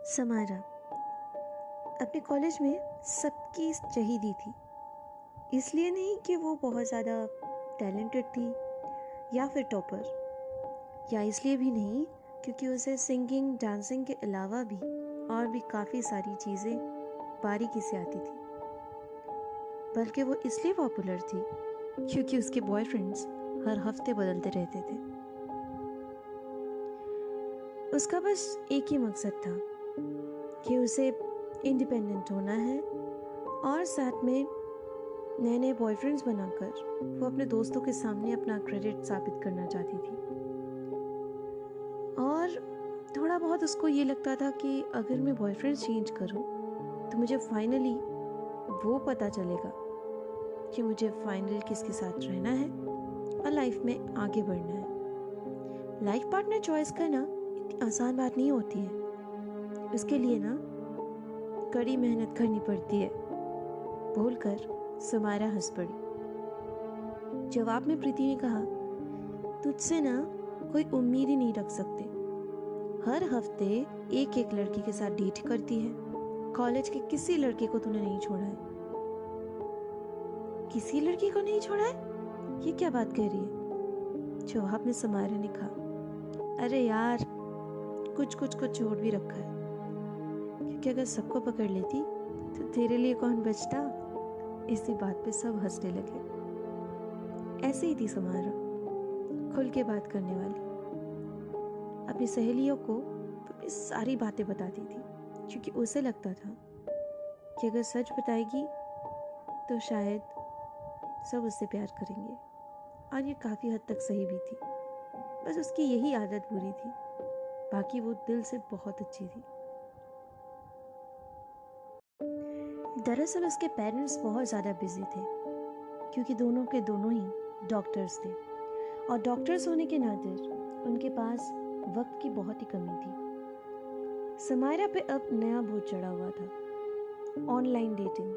Samara अपने college में सबकी चहेती थी। इसलिए नहीं कि वो बहुत ज़्यादा टैलेंटेड थी या फिर टॉपर, या इसलिए भी नहीं क्योंकि उसे सिंगिंग डांसिंग के अलावा भी और भी काफ़ी सारी चीज़ें बारीकी से आती थी, बल्कि वो इसलिए पॉपुलर थी क्योंकि उसके बॉयफ्रेंड्स हर हफ्ते बदलते रहते थे। उसका बस एक ही मकसद था कि उसे इंडिपेंडेंट होना है और साथ में नए नए बॉयफ्रेंड्स बनाकर वो अपने दोस्तों के सामने अपना क्रेडिट साबित करना चाहती थी। और थोड़ा बहुत उसको ये लगता था कि अगर मैं बॉयफ्रेंड चेंज करूं तो मुझे फाइनली वो पता चलेगा कि मुझे फाइनल किसके साथ रहना है और लाइफ में आगे बढ़ना है। लाइफ पार्टनर चॉइस करना इतनी आसान बात नहीं होती है, उसके लिए ना कड़ी मेहनत करनी पड़ती है। बोलकर समारा हंस पड़ी। जवाब में प्रीति ने कहा, तुझसे ना कोई उम्मीद ही नहीं रख सकते। हर हफ्ते एक एक लड़की के साथ डेट करती है। कॉलेज के किसी लड़के को तूने नहीं छोड़ा है। किसी लड़की को नहीं छोड़ा है? ये क्या बात कह रही है? जवाब में समारा ने कहा, अरे यार कुछ कुछ को छोड़ भी रखा है, क्योंकि अगर सबको पकड़ लेती तो तेरे लिए कौन बचता। इसी बात पे सब हंसने लगे। ऐसे ही थी समारा, खुल के बात करने वाली। अपनी सहेलियों को अपनी सारी बातें बताती थी, क्योंकि उसे लगता था कि अगर सच बताएगी तो शायद सब उससे प्यार करेंगे। और ये काफ़ी हद तक सही भी थी। बस उसकी यही आदत बुरी थी, बाकी वो दिल से बहुत अच्छी थी। दरअसल उसके पेरेंट्स बहुत ज़्यादा बिजी थे, क्योंकि दोनों के दोनों ही डॉक्टर्स थे, और डॉक्टर्स होने के नाते उनके पास वक्त की बहुत ही कमी थी। समायरा पे अब नया भूत चढ़ा हुआ था, ऑनलाइन डेटिंग।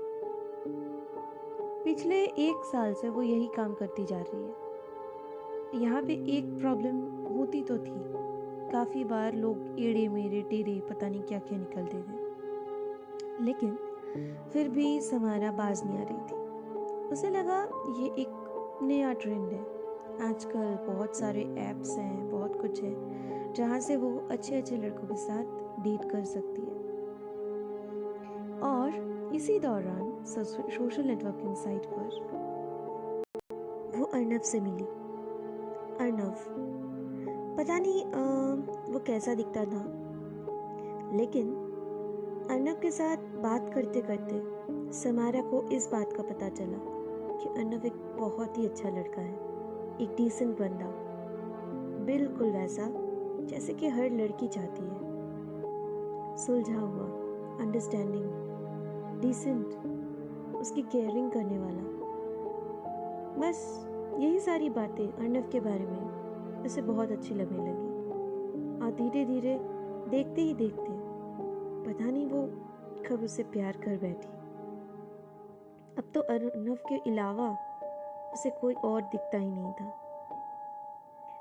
पिछले 1 साल से वो यही काम करती जा रही है। यहाँ पे एक प्रॉब्लम होती तो थी, काफ़ी बार लोग एड़े मेरे टेढ़े पता नहीं क्या क्या निकलते थे, लेकिन फिर भी समारा बाज नहीं आ रही थी। उसे लगा ये एक नया ट्रेंड है। आजकल बहुत सारे ऐप्स हैं, बहुत कुछ है जहाँ से वो अच्छे अच्छे लड़कों के साथ डेट कर सकती है। और इसी दौरान सोशल नेटवर्किंग साइट पर वो अर्नव से मिली। अर्नव पता नहीं वो कैसा दिखता था, लेकिन अर्नव के साथ बात करते करते समारा को इस बात का पता चला कि अर्नव एक बहुत ही अच्छा लड़का है, एक डिसेंट बंदा, बिल्कुल वैसा जैसे कि हर लड़की चाहती है। सुलझा हुआ, अंडरस्टैंडिंग, डिसेंट, उसकी केयरिंग करने वाला। बस यही सारी बातें अर्नव के बारे में उसे बहुत अच्छी लगने लगी। और धीरे धीरे देखते ही देखते पता नहीं वो कब उसे प्यार कर बैठी। अब तो अर्नव के अलावा उसे कोई और दिखता ही नहीं था।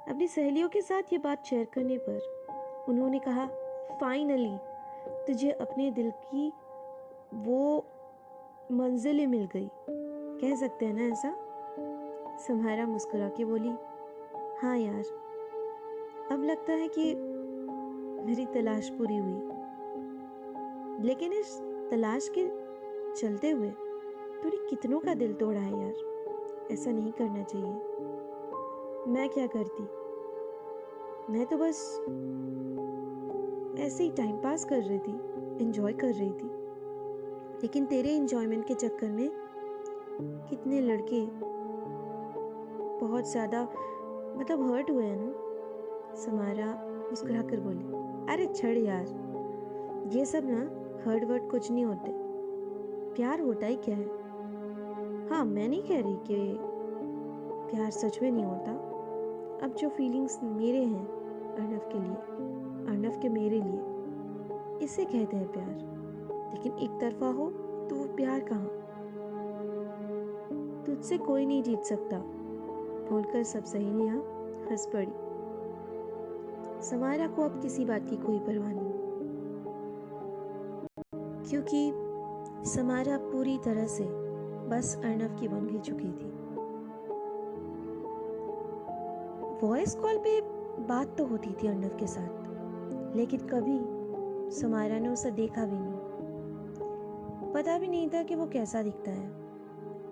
अपनी सहेलियों के साथ ये बात शेयर करने पर उन्होंने कहा, फाइनली तुझे अपने दिल की वो मंजिलें मिल गई, कह सकते हैं ना ऐसा। समारा मुस्कुरा के बोली, हाँ यार, अब लगता है कि मेरी तलाश पूरी हुई। लेकिन इस तलाश के चलते हुए तूने कितनों का दिल तोड़ा है यार, ऐसा नहीं करना चाहिए। मैं क्या करती, मैं तो बस ऐसे ही टाइम पास कर रही थी, एंजॉय कर रही थी। लेकिन तेरे एंजॉयमेंट के चक्कर में कितने लड़के बहुत ज़्यादा हर्ट हुए हैं ना। समारा मुस्कुरा कर बोली, अरे छड़ यार, ये सब ना हर्ट वर्ट कुछ नहीं होते। प्यार होता ही क्या है। हाँ, मैं नहीं कह रही कि प्यार सच में नहीं होता। अब जो फीलिंग्स मेरे हैं अर्नव के लिए, अर्नव के मेरे लिए, इसे कहते हैं प्यार। लेकिन एक तरफा हो तो वो प्यार कहाँ। तुझसे कोई नहीं जीत सकता, बोलकर सब सहेलियां हंस पड़ी। समारा को अब किसी बात की कोई परवाह नहीं। क्योंकि समारा पूरी तरह से बस अर्नव की बन गई चुकी थी। वॉइस कॉल पे बात तो होती थी अर्नव के साथ, लेकिन कभी समारा ने उसे देखा भी नहीं। पता भी नहीं था कि वो कैसा दिखता है,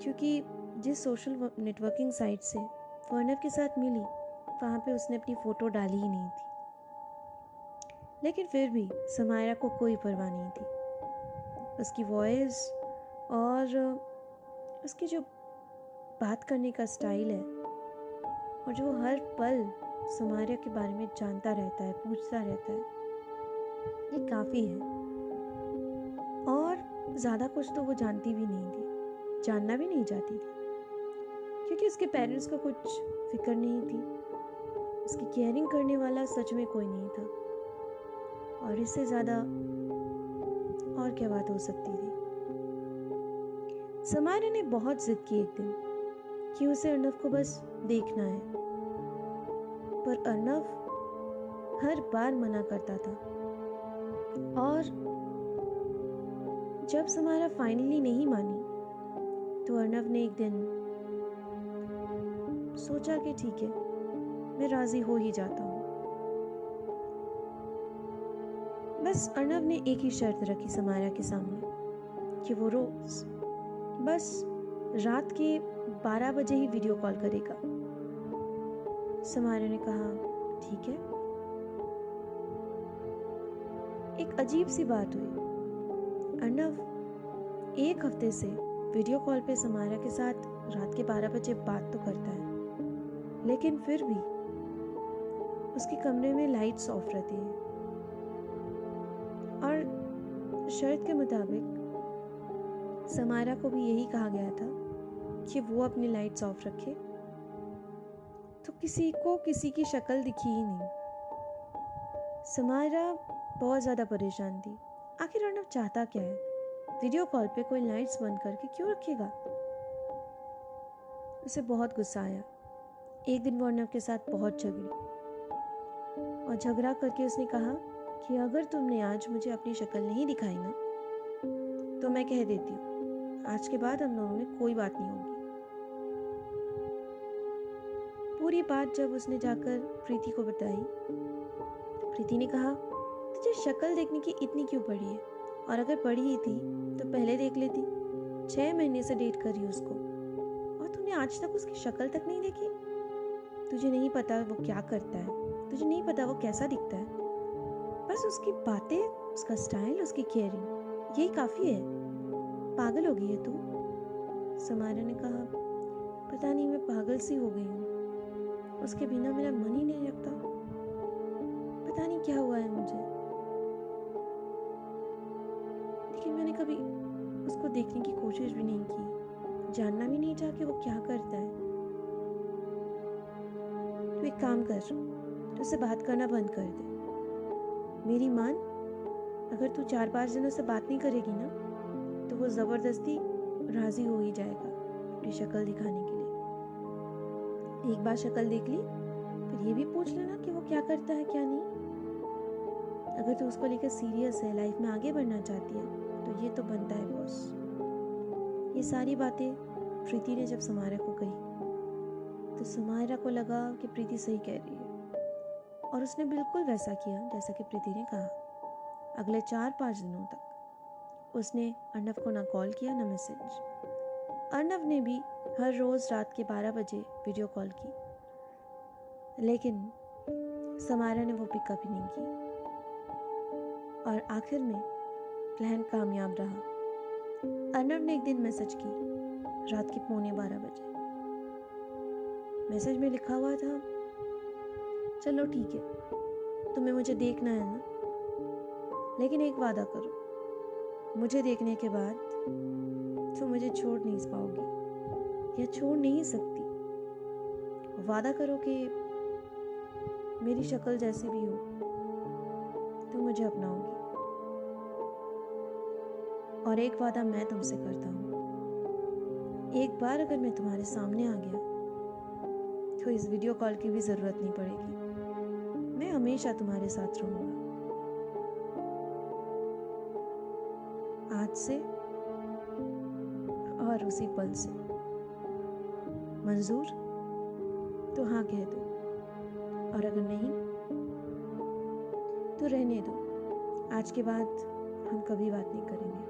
क्योंकि जिस सोशल नेटवर्किंग साइट से वो अर्नव के साथ मिली वहाँ पे उसने अपनी फ़ोटो डाली ही नहीं थी। लेकिन फिर भी समारा को कोई परवाह नहीं थी। उसकी वॉइस और उसकी जो बात करने का स्टाइल है, और जो हर पल समारा के बारे में जानता रहता है, पूछता रहता है, ये काफ़ी है। और ज़्यादा कुछ तो वो जानती भी नहीं थी, जानना भी नहीं चाहती थी, क्योंकि उसके पेरेंट्स को कुछ फिक्र नहीं थी। उसकी केयरिंग करने वाला सच में कोई नहीं था, और इससे ज़्यादा और क्या बात हो सकती थी। समारा ने बहुत जिद की एक दिन कि उसे अर्नव को बस देखना है, पर अर्नव हर बार मना करता था। और जब समारा फाइनली नहीं मानी तो अर्नव ने एक दिन सोचा कि ठीक है, मैं राजी हो ही जाता हूँ। बस अर्नव ने एक ही शर्त रखी समारा के सामने कि वो रोज बस रात के 12 बजे ही वीडियो कॉल करेगा। समारा ने कहा ठीक है। एक अजीब सी बात हुई। अर्नव एक हफ्ते से वीडियो कॉल पे समारा के साथ रात के 12 बजे बात तो करता है, लेकिन फिर भी उसके कमरे में लाइट्स ऑफ रहती है, और शर्त के मुताबिक समारा को भी यही कहा गया था कि वो अपनी लाइट्स ऑफ रखे। तो किसी को किसी की शक्ल दिखी ही नहीं। समारा बहुत ज़्यादा परेशान थी। आखिर अर्नव चाहता क्या है? वीडियो कॉल पे कोई लाइट्स बंद करके क्यों रखेगा? उसे बहुत गुस्सा आया। एक दिन वो अर्नव के साथ बहुत झगड़ी, और झगड़ा करके उसने कहा कि अगर तुमने आज मुझे अपनी शक्ल नहीं दिखाई ना, तो मैं कह देती हूँ आज के बाद हम दोनों में कोई बात नहीं होगी। पूरी बात जब उसने जाकर प्रीति को बताई तो प्रीति ने कहा तुझे शक्ल देखने की इतनी क्यों पड़ी है, और अगर पड़ी ही थी तो पहले देख लेती। 6 महीने से डेट करी उसको, और तूने आज तक उसकी शक्ल तक नहीं देखी। तुझे नहीं पता वो क्या करता है, तुझे नहीं पता वो कैसा दिखता है। बस उसकी बातें, उसका स्टाइल, उसकी केयरिंग, यही काफ़ी है। पागल हो गई है तू। समारा ने कहा पता नहीं मैं पागल सी हो गई हूँ, उसके बिना मेरा मन ही नहीं लगता। पता नहीं क्या हुआ है मुझे, लेकिन मैंने कभी उसको देखने की कोशिश भी नहीं की, जानना भी नहीं चाहा कि वो क्या करता है। तो एक काम कर, तो उससे बात करना बंद कर दे। मेरी मान, अगर तू 4-5 दिनों से बात नहीं करेगी ना, तो वो ज़बरदस्ती राज़ी हो ही जाएगा अपनी शक्ल दिखाने के लिए। एक बार शक्ल देख ली, फिर ये भी पूछ लेना कि वो क्या करता है क्या नहीं। अगर तू उसको लेकर सीरियस है, लाइफ में आगे बढ़ना चाहती है, तो ये तो बनता है बॉस। ये सारी बातें प्रीति ने जब समारा को कही तो समारा को लगा कि प्रीति सही कह रही है, और उसने बिल्कुल वैसा किया जैसा कि प्रीति ने कहा। अगले 4-5 दिनों तक उसने अर्नव को ना कॉल किया ना मैसेज। अर्नव ने भी हर रोज़ रात के 12 बजे वीडियो कॉल की, लेकिन समारा ने वो पिकअप ही नहीं की, और आखिर में प्लान कामयाब रहा। अर्नव ने एक दिन मैसेज की रात के 11:45 बजे। मैसेज में लिखा हुआ था चलो ठीक है, तुम्हें मुझे देखना है ना, लेकिन एक वादा करो, मुझे देखने के बाद तुम मुझे छोड़ नहीं पाओगी या छोड़ नहीं सकती। वादा करो कि मेरी शक्ल जैसी भी हो तुम मुझे अपनाओगी। और एक वादा मैं तुमसे करता हूँ, एक बार अगर मैं तुम्हारे सामने आ गया तो इस वीडियो कॉल की भी ज़रूरत नहीं पड़ेगी। मैं हमेशा तुम्हारे साथ रहूँगा। आज से और उसी पल से। मंजूर तो हाँ कह दो, और अगर नहीं तो रहने दो। आज के बाद हम कभी बात नहीं करेंगे।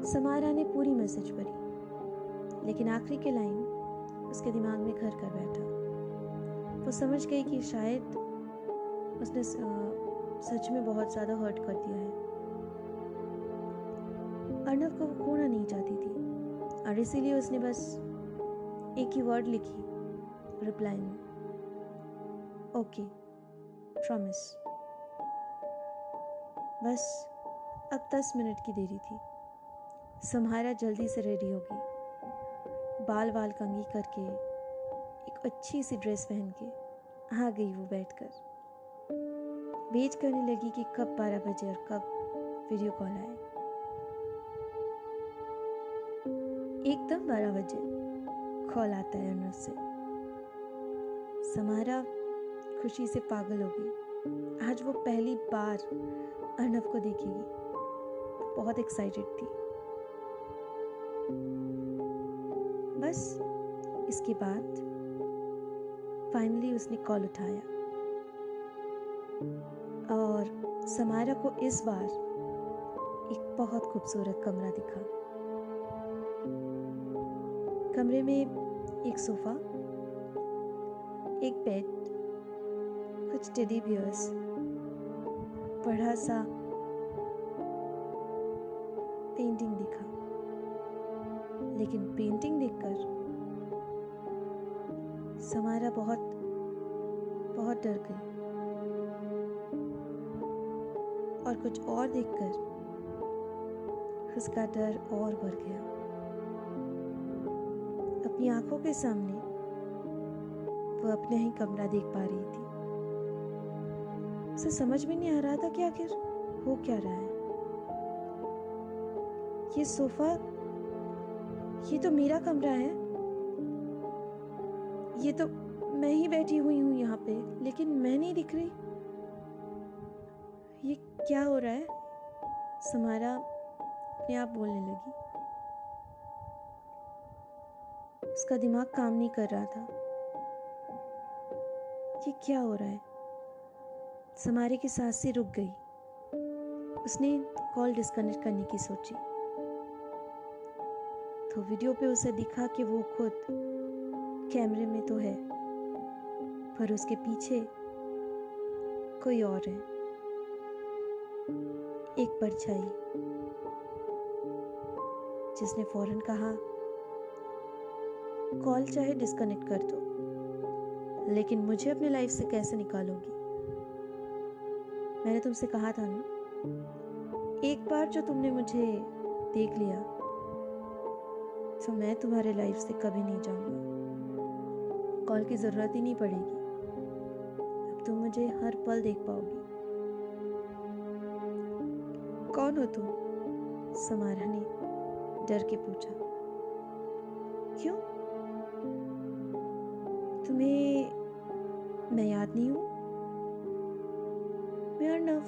समारा ने पूरी मैसेज पढ़ी, लेकिन आखिरी के लाइन उसके दिमाग में घर कर बैठा। वो समझ गई कि शायद उसने सच में बहुत ज़्यादा हर्ट कर दिया है। अर्नव को वो खोना नहीं चाहती थी, और इसीलिए उसने बस एक ही वर्ड लिखी रिप्लाई में, ओके प्रॉमिस। बस अब 10 मिनट की देरी थी। समारा जल्दी से रेडी हो गई, बाल कंघी करके, एक अच्छी सी ड्रेस पहन के आ गई वो बैठकर। वेट करने लगी कि कब 12 बजे और कब वीडियो कॉल आए। एकदम 12 बजे कॉल आता है अर्नव से। समारा खुशी से पागल हो गई। आज वो पहली बार अर्नव को देखेगी। बहुत एक्साइटेड थी। बस इसके बाद फाइनली उसने कॉल उठाया, और समारा को इस बार एक बहुत खूबसूरत कमरा दिखा। कमरे में एक सोफा, एक बेड, कुछ टेडी बियर्स, बड़ा सा पेंटिंग दिखा। लेकिन पेंटिंग देखकर समारा बहुत डर गई, और कुछ और देखकर उसका डर और बढ़ गया। अपनी आंखों के सामने वो अपना ही कमरा देख पा रही थी। उसे समझ में नहीं आ रहा था कि आखिर हो क्या रहा है। ये सोफा, ये तो मेरा कमरा है। ये तो मैं ही बैठी हुई हूँ यहाँ पे, लेकिन मैं नहीं दिख रही। ये क्या हो रहा है? समारा अपने आप बोलने लगी। उसका दिमाग काम नहीं कर रहा था। ये क्या हो रहा है? समारे की सांसें रुक गई। उसने कॉल डिस्कनेक्ट करने की सोची, तो वीडियो पे उसे दिखा कि वो खुद कैमरे में तो है, पर उसके पीछे कोई और है। एक परछाई, जिसने फौरन कहा, कॉल चाहे डिस्कनेक्ट कर दो, लेकिन मुझे अपने लाइफ से कैसे निकालोगी? मैंने तुमसे कहा था ना, एक बार जो तुमने मुझे देख लिया तो मैं तुम्हारे लाइफ से कभी नहीं जाऊंगा। कॉल की जरूरत ही नहीं पड़ेगी। अब तुम मुझे हर पल देख पाओगी। कौन हो तुम? समारा ने डर के पूछा। क्यों? तुम्हें मैं याद नहीं हूं? मैं अर्नव।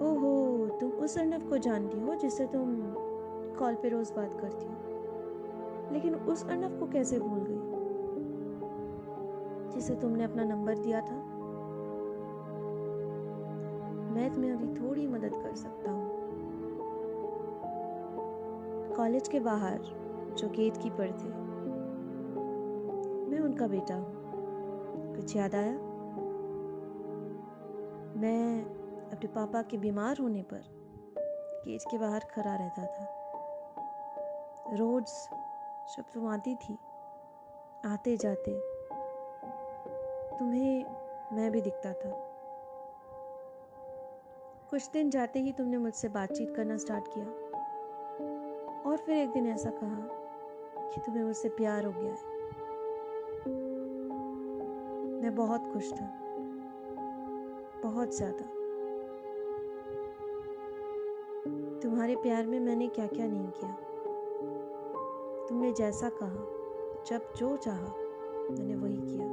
ओहो, तुम उस अर्नव को जानती हो जिससे तुम कॉल पे रोज बात करती हो। लेकिन उस अर्नव को कैसे भूल गई जिसे तुमने अपना नंबर दिया था? मैं तुम्हें अभी थोड़ी मदद कर सकता हूँ। कॉलेज के बाहर जो गेट कीपर थे, मैं उनका बेटा हूँ। कुछ याद आया? मैं अपने पापा के बीमार होने पर गेट के बाहर खड़ा रहता था। रोज जब तुम आती थी, आते जाते तुम्हें मैं भी दिखता था। कुछ दिन जाते ही तुमने मुझसे बातचीत करना स्टार्ट किया, और फिर एक दिन ऐसा कहा कि तुम्हें मुझसे प्यार हो गया है। मैं बहुत खुश था, बहुत ज्यादा। तुम्हारे प्यार में मैंने क्या क्या नहीं किया। तुमने जैसा कहा, जब जो चाहा, मैंने वही किया।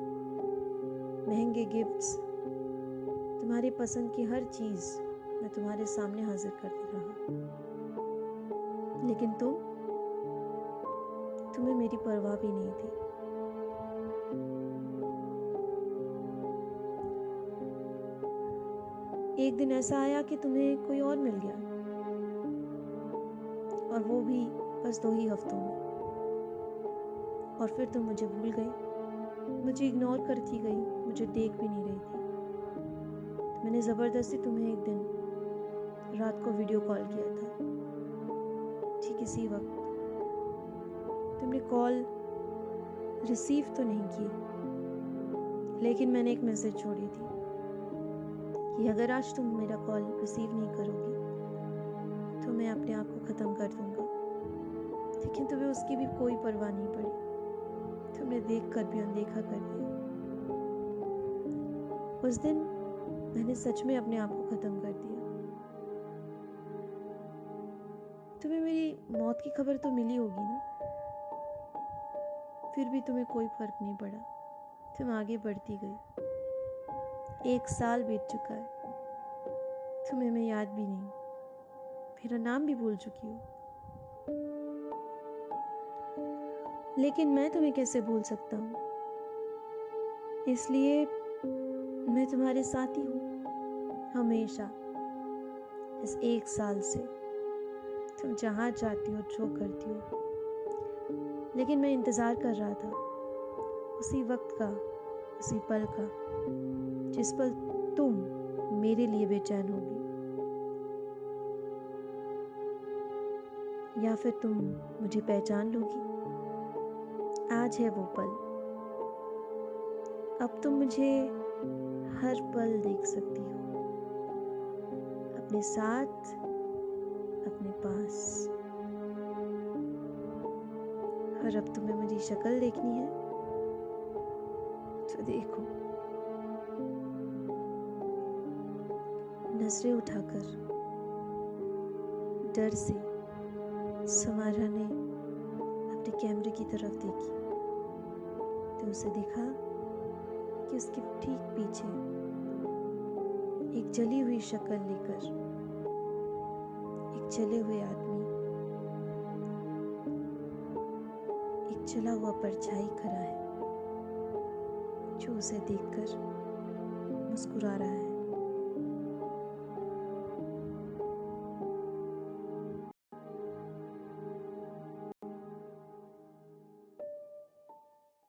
महंगे गिफ्ट्स, तुम्हारी पसंद की हर चीज़ मैं तुम्हारे सामने हाजिर करता रहा, लेकिन तुम्हें मेरी परवाह भी नहीं थी। एक दिन ऐसा आया कि तुम्हें कोई और मिल गया, और वो भी बस 2 ही हफ्तों में। और फिर तुम मुझे भूल गई, मुझे इग्नोर करती गई, मुझे देख भी नहीं रही थी। तो मैंने ज़बरदस्ती तुम्हें एक दिन रात को वीडियो कॉल किया था। ठीक इसी वक्त तुमने कॉल रिसीव तो नहीं की, लेकिन मैंने एक मैसेज छोड़ी थी कि अगर आज तुम मेरा कॉल रिसीव नहीं करोगी तो मैं अपने आप को ख़त्म कर दूंगा। लेकिन तुम्हें उसकी भी कोई परवाह नहीं पड़ी, तुमने देख कर भी अनदेखा कर दिया। उस दिन मैंने सच में अपने आप को ख़त्म कर दिया। तुम्हें मेरी मौत की खबर तो मिली होगी ना, फिर भी तुम्हें कोई फ़र्क नहीं पड़ा, तुम आगे बढ़ती गई। 1 साल बीत चुका है, तुम्हें मैं याद भी नहीं, मेरा नाम भी भूल चुकी हो। लेकिन मैं तुम्हें कैसे भूल सकता हूँ, इसलिए मैं तुम्हारे साथ ही हूँ हमेशा। इस 1 साल से तुम जहाँ चाहती हो जो करती हो, लेकिन मैं इंतज़ार कर रहा था उसी वक्त का, उसी पल का, जिस पल तुम मेरे लिए बेचैन होगी, या फिर तुम मुझे पहचान लोगी। आज है वो पल, अब तुम मुझे हर पल देख सकती हो, अपने साथ, अपने पास। और अब तुम्हें मेरी शक्ल देखनी है तो देखो, नजरें उठाकर डर से समारा ने अपने कैमरे की तरफ देखी तो उसे देखा कि उसके ठीक पीछे एक जली हुई शक्ल लेकर एक जले हुए आदमी, एक जला हुआ परछाई खड़ा है, जो उसे देखकर मुस्कुरा रहा है।